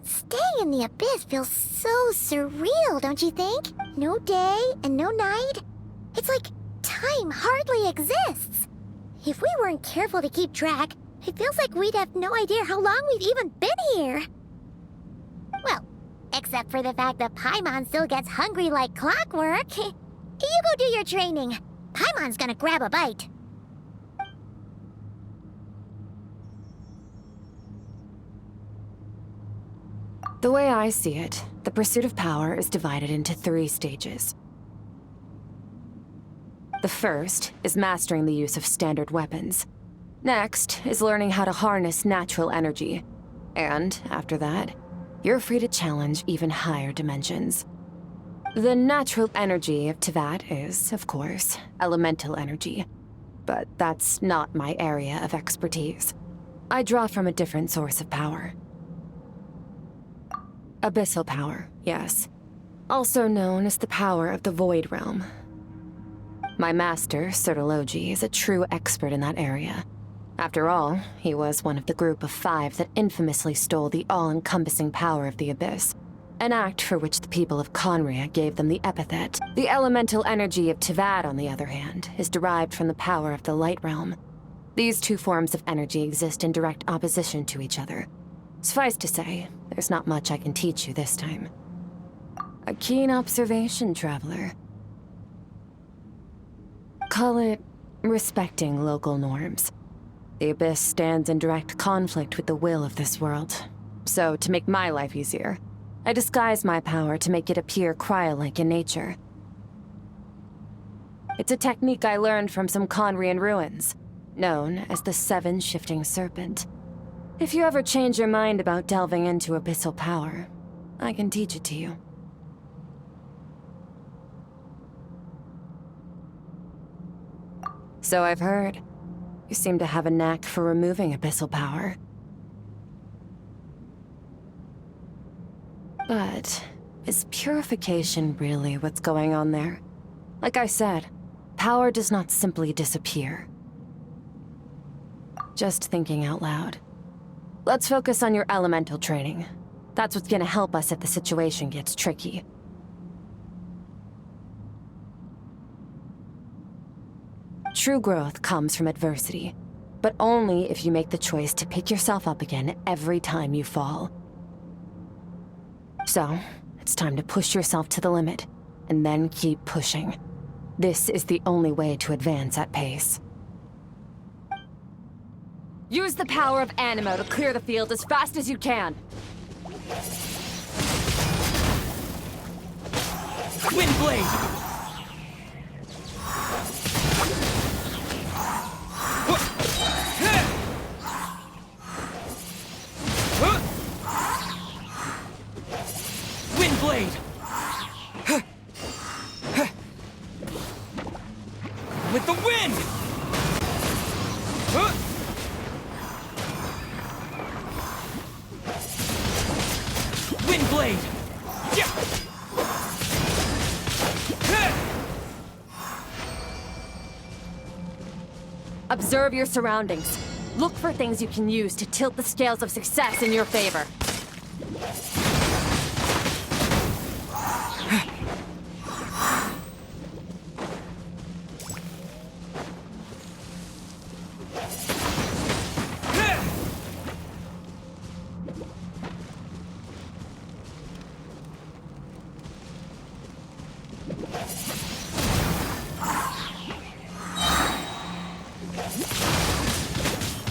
Staying in the Abyss feels so surreal, don't you think? No day and no night. It's like time hardly exists. If we weren't careful to keep track, it feels like we'd have no idea how long we've even been here. Well, except for the fact that Paimon still gets hungry like clockwork. You go do your training. Paimon's gonna grab a bite. The way I see it, the pursuit of power is divided into 3 stages. The first is mastering the use of standard weapons. Next is learning how to harness natural energy. And after that, you're free to challenge even higher dimensions. The natural energy of Teyvat is, of course, elemental energy. But that's not my area of expertise. I draw from a different source of power. Abyssal power, yes. Also known as the power of the Void Realm. My master, Sertologi, is a true expert in that area. After all, he was one of the group of 5 that infamously stole the all-encompassing power of the Abyss. An act for which the people of Conria gave them the epithet. The elemental energy of Teyvat, on the other hand, is derived from the power of the Light Realm. These 2 forms of energy exist in direct opposition to each other. Suffice to say, there's not much I can teach you this time. A keen observation, traveler. Call it respecting local norms. The Abyss stands in direct conflict with the will of this world. So, to make my life easier, I disguise my power to make it appear cryo-like in nature. It's a technique I learned from some Conrian ruins, known as the 7 Shifting Serpent. If you ever change your mind about delving into abyssal power, I can teach it to you. So I've heard. You seem to have a knack for removing abyssal power. But is purification really what's going on there? Like I said, power does not simply disappear. Just thinking out loud. Let's focus on your elemental training. That's what's gonna help us if the situation gets tricky. True growth comes from adversity, but only if you make the choice to pick yourself up again every time you fall. So, it's time to push yourself to the limit, and then keep pushing. This is the only way to advance at pace. Use the power of Animo to clear the field as fast as you can. Windblade! Windblade! With the wind! Windblade! Yeah! Observe your surroundings. Look for things you can use to tilt the scales of success in your favor.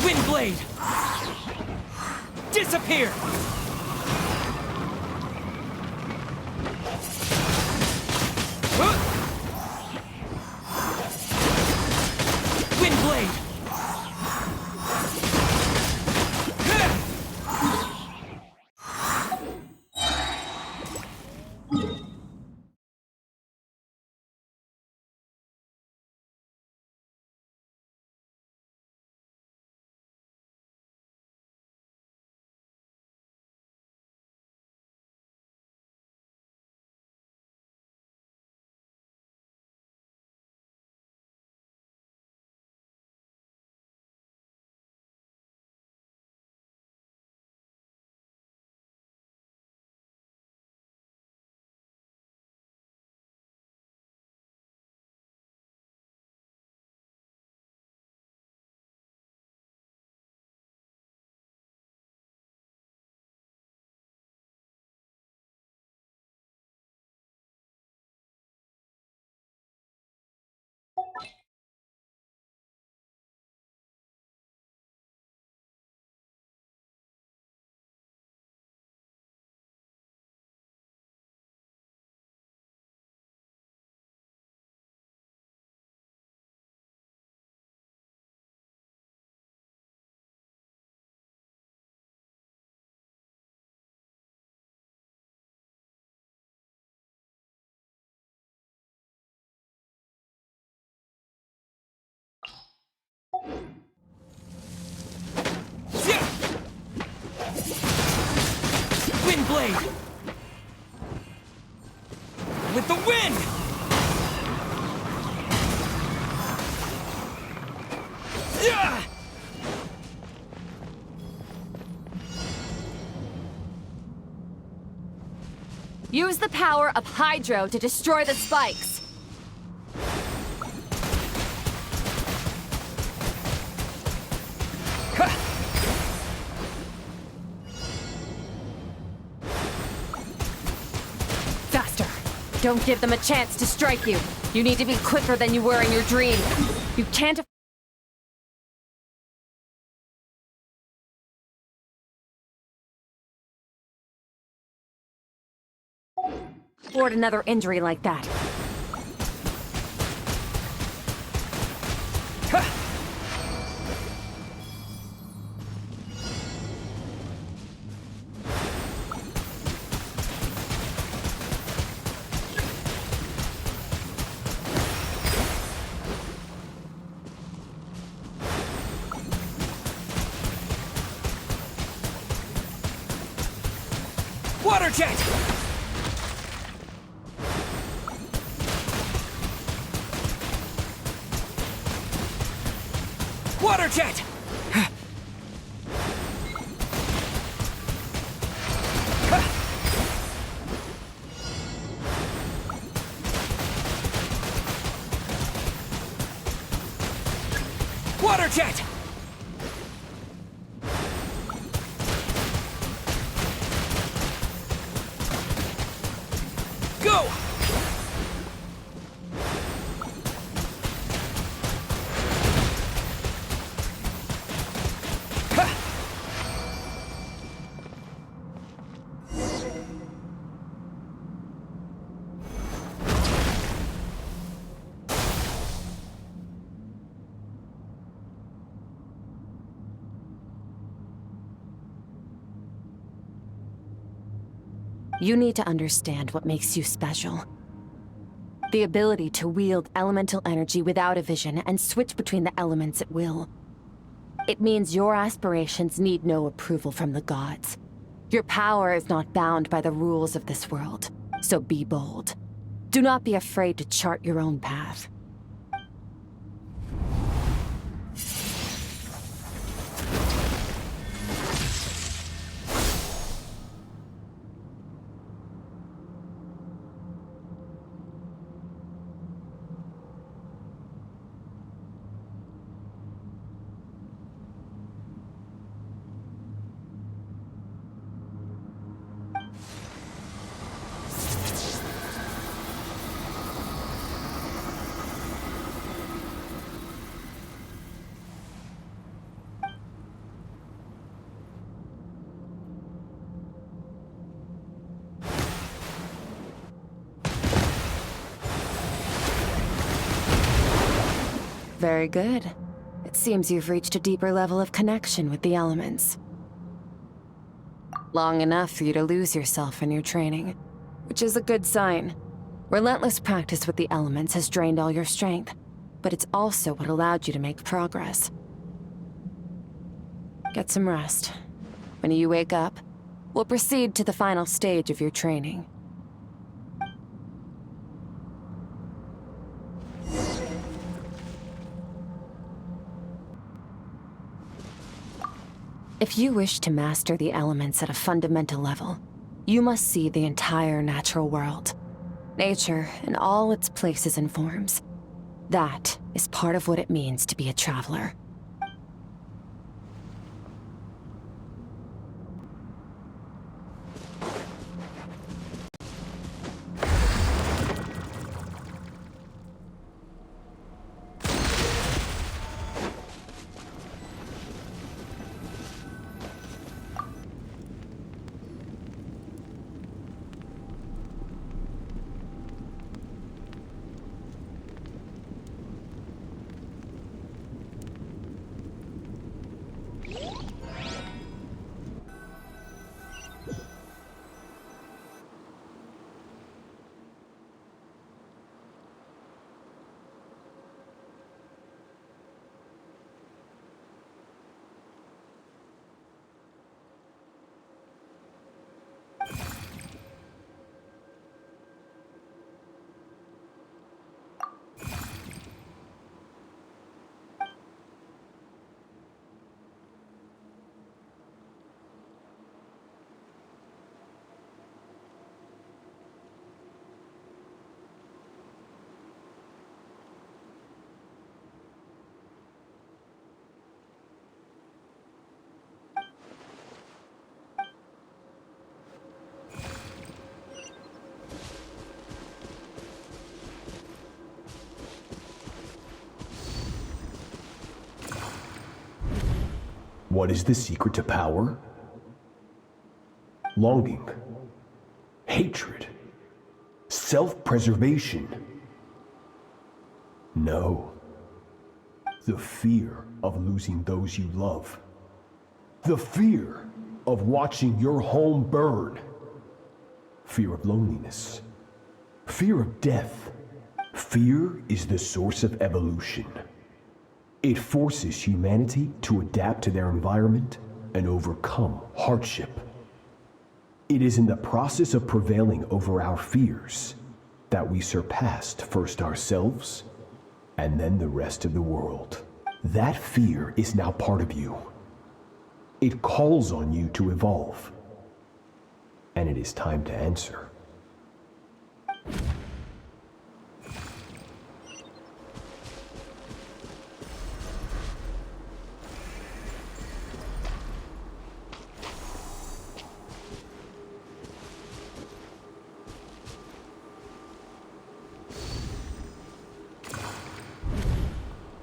Windblade! Disappear! Windblade! Yeah! Wind blade! With the wind! Yeah! Use the power of Hydro to destroy the spikes. Faster. Don't give them a chance to strike you. You need to be quicker than you were in your dream. You can't afford another injury like that. Water jet! Water jet! Water jet! Go! You need to understand what makes you special. The ability to wield elemental energy without a vision and switch between the elements at will. It means your aspirations need no approval from the gods. Your power is not bound by the rules of this world, so be bold. Do not be afraid to chart your own path. Very good. It seems you've reached a deeper level of connection with the elements. Long enough for you to lose yourself in your training, which is a good sign. Relentless practice with the elements has drained all your strength, but it's also what allowed you to make progress. Get some rest. When you wake up, we'll proceed to the final stage of your training. If you wish to master the elements at a fundamental level, you must see the entire natural world. Nature in all its places and forms. That is part of what it means to be a traveler. what is the secret to power? Longing, hatred, self-preservation. No. The fear of losing those you love. The fear of watching your home burn. Fear of loneliness. Fear of death. Fear is the source of evolution. It forces humanity to adapt to their environment and overcome hardship. It is in the process of prevailing over our fears that we surpassed first ourselves and then the rest of the world. That fear is now part of you. It calls on you to evolve. And it is time to answer.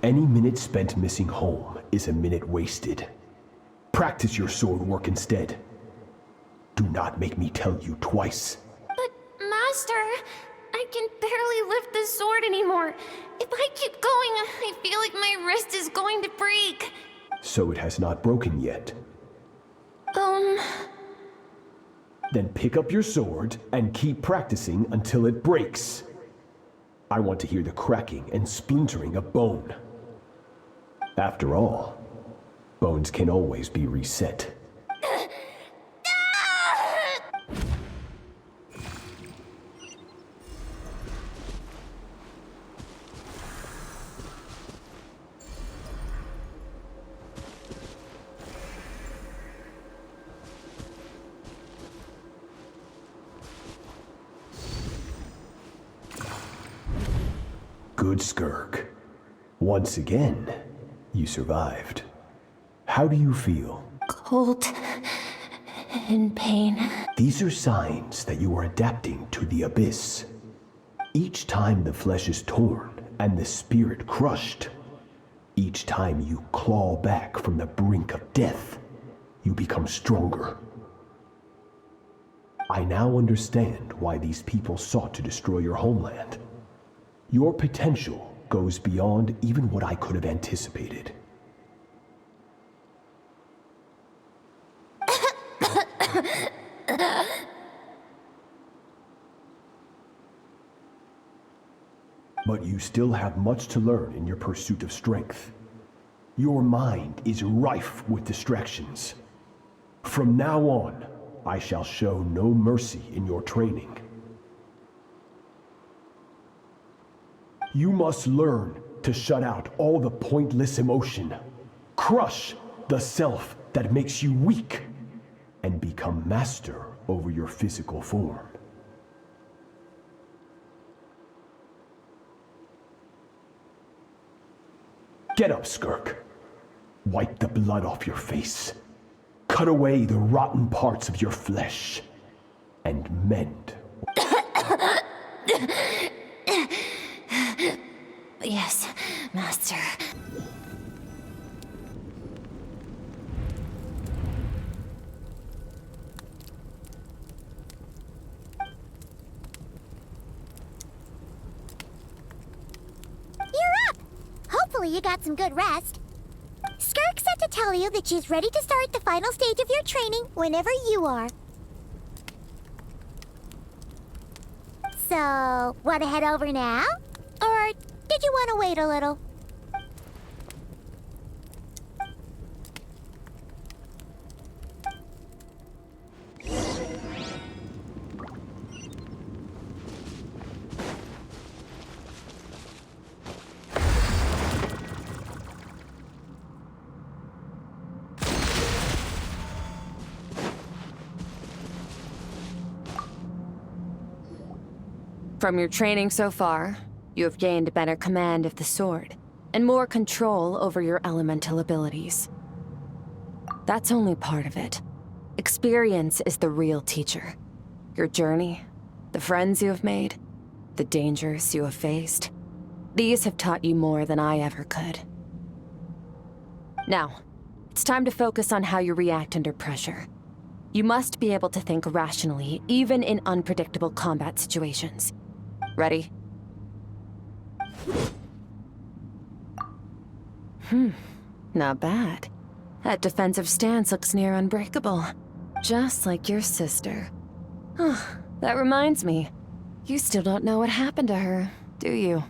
Any minute spent missing home is a minute wasted. Practice your sword work instead. Do not make me tell you twice. But, Master, I can barely lift the sword anymore. If I keep going, I feel like my wrist is going to break. So it has not broken yet. Then pick up your sword and keep practicing until it breaks. I want to hear the cracking and splintering of bone. After all, bones can always be reset. Good, Skirk. Once again, you survived. How do you feel? Cold. In pain. These are signs that you are adapting to the abyss. Each time the flesh is torn and the spirit crushed, each time you claw back from the brink of death, you become stronger. I now understand why these people sought to destroy your homeland. Your potential goes beyond even what I could have anticipated. But you still have much to learn in your pursuit of strength. Your mind is rife with distractions. From now on, I shall show no mercy in your training. You must learn to shut out all the pointless emotion, crush the self that makes you weak, and become master over your physical form. Get up, Skirk. Wipe the blood off your face. Cut away the rotten parts of your flesh. And mend. Yes, Master. You're up! Hopefully you got some good rest. Skirk said to tell you that she's ready to start the final stage of your training whenever you are. So, want to head over now? Or did you want to wait a little? From your training so far, you have gained better command of the sword, and more control over your elemental abilities. That's only part of it. Experience is the real teacher. Your journey, the friends you have made, the dangers you have faced. These have taught you more than I ever could. Now, It's time to focus on how you react under pressure. You must be able to think rationally, even in unpredictable combat situations. Ready? Not bad. That defensive stance looks near unbreakable. Just like your sister. That reminds me. You still don't know what happened to her, do you?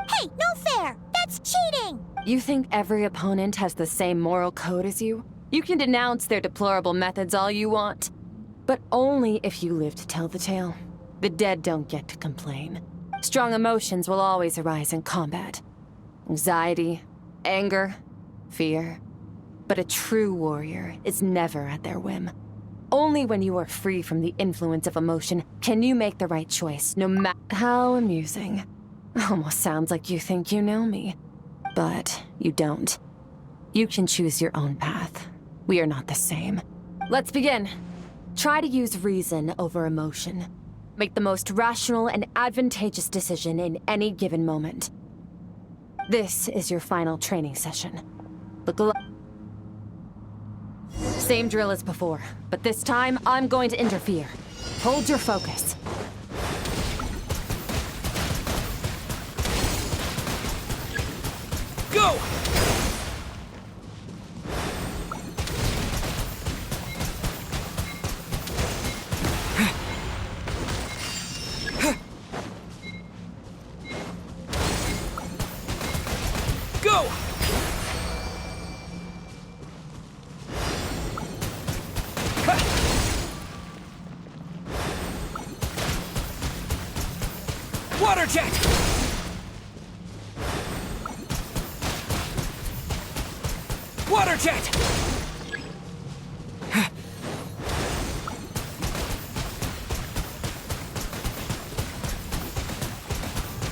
Hey, no fair! That's cheating! You think every opponent has the same moral code as you? You can denounce their deplorable methods all you want. But only if you live to tell the tale. The dead don't get to complain. Strong emotions will always arise in combat. Anxiety, anger, fear. But a true warrior is never at their whim. Only when you are free from the influence of emotion can you make the right choice, no matter how amusing. Almost sounds like you think you know me. But you don't. You can choose your own path. We are not the same. Let's begin. Try to use reason over emotion. Make the most rational and advantageous decision in any given moment. This is your final training session. Look alive. Same drill as before, but this time I'm going to interfere. Hold your focus. Go! Go! Water jet! Water jet!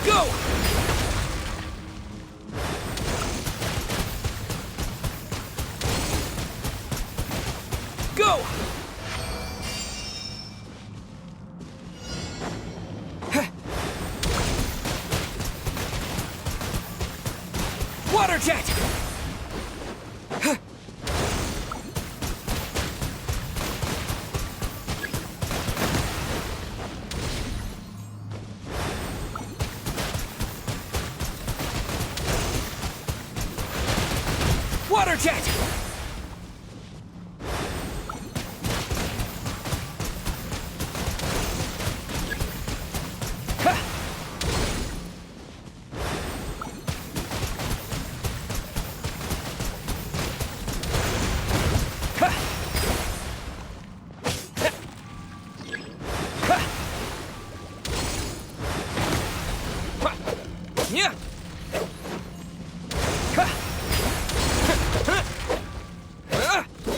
Go! Go! Water jet! Water jet! Yeah!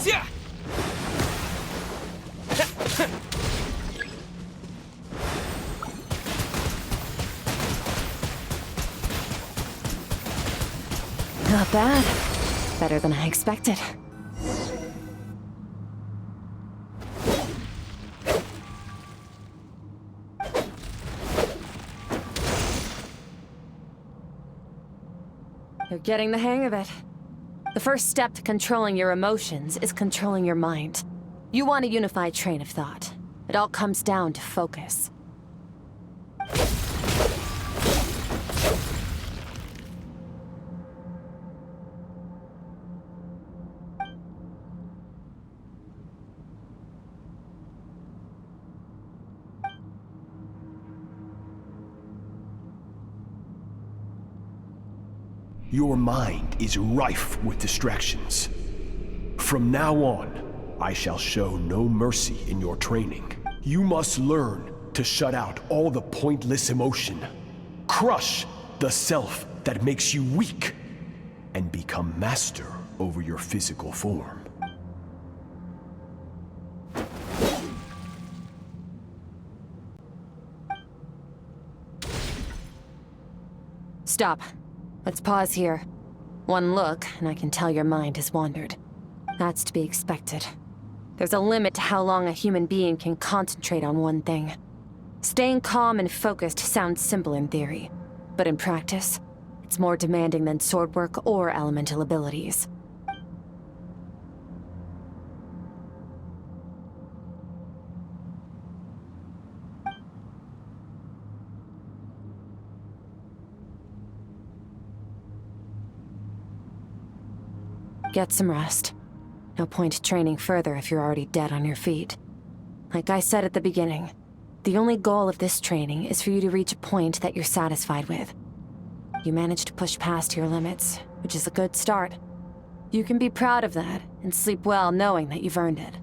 Yeah! Not bad. Better than I expected. You're getting the hang of it. The first step to controlling your emotions is controlling your mind. You want a unified train of thought. It all comes down to focus. Your mind is rife with distractions. From now on, I shall show no mercy in your training. You must learn to shut out all the pointless emotion. Crush the self that makes you weak, and become master over your physical form. Stop. Let's pause here. One look, and I can tell your mind has wandered. That's to be expected. There's a limit to how long a human being can concentrate on one thing. Staying calm and focused sounds simple in theory, but in practice, it's that's more demanding than sword work or elemental abilities. Get some rest. No point training further if you're already dead on your feet. Like I said at the beginning, the only goal of this training is for you to reach a point that you're satisfied with. You managed to push past your limits, which is a good start. You can be proud of that and sleep well knowing that you've earned it.